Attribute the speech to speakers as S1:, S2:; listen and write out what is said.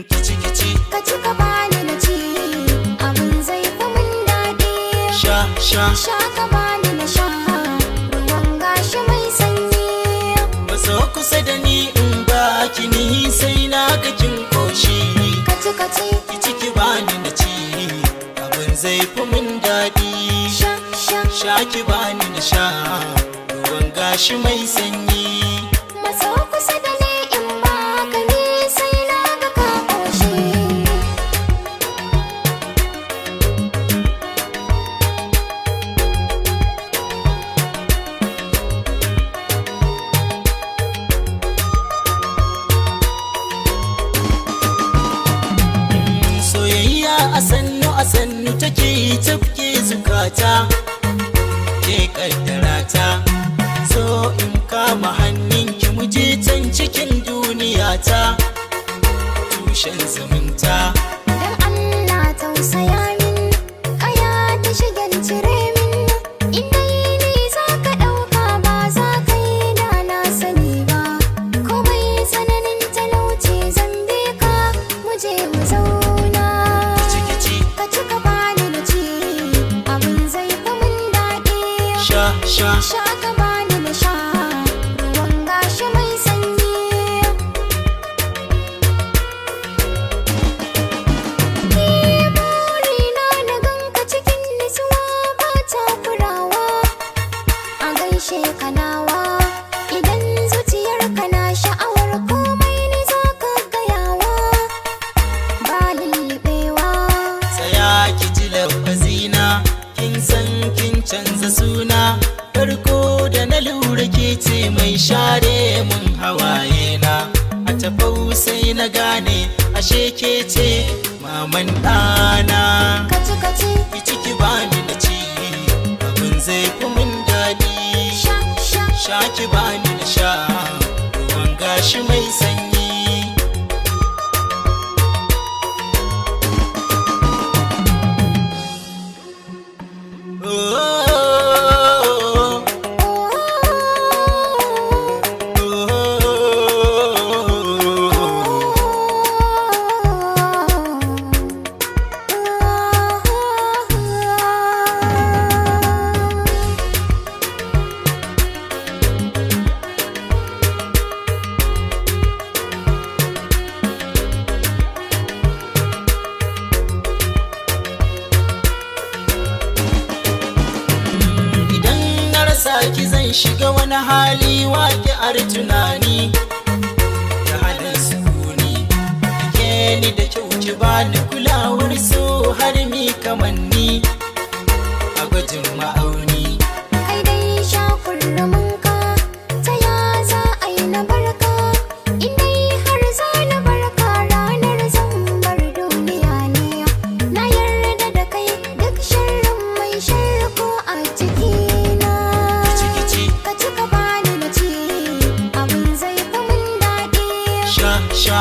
S1: Kici ka bani na ci, abin zai fi min daɗi. Sha ka bani na sha, ruwan gashi mai sanyi.
S2: Maso kusa da ni in baki ni sai na ga kin koshi.
S1: Kaci
S2: Kici ki bani na ci, abin zai fi min daɗi. Sha ki bani na sha, ruwan gashi mai sanyi.
S1: Maso kusa da ni in baka ni sai na ga ka koshi.
S2: Soyayya a sannu take tafke zukata, ke kaddara ta. So in kama hannunki mu je can cikin duniya ta, tushen zumunta.
S1: Dan Allah tausaya min, kaya ta shigen cire min. Inda ni za ka ɗauka ba za ka yi da na sani ba. Komai tsananin talauci zan bi ka, mu je mu zauna.
S2: Kici
S1: Kaci ka bani na ci, abin zai fi min daɗi. Sha ka bani na sha, ruwan gashi mai sanyi. Ni burina na ganka cikin nutsuwa ba takurawa, a gaishe ka nawa. Idan zuciyarka na sha'awar komai ni za ka gayawa, ba lullubewa.
S2: Tsaya ki ji lafazina, kin san kin canza suna. Farko da na lura ke ce mai share mun hawaye na. A tafau sai na gane ashe ke ce maman ɗana.
S1: Kaci
S2: Kici ki bani na ci, abin zai fi min daɗi. Sha ki bani na sha, ruwan gashi mai sanyi. Ki zan shiga wani hali wake ar tunani da halin sukuni. Ke ni da kyau ki bani kulawar so har mi kamanni a gwajin ma'auni.
S1: kai dai sha kurrumin ka, ta ya za a yi na barka. Indai har za na barka ranar zan bar duniya ne. Na yarda da kai duk sharrin mai sharri ko a cikina. Kaci ka bani na ci, abin zai fi min daɗi.
S2: Sha
S1: Sha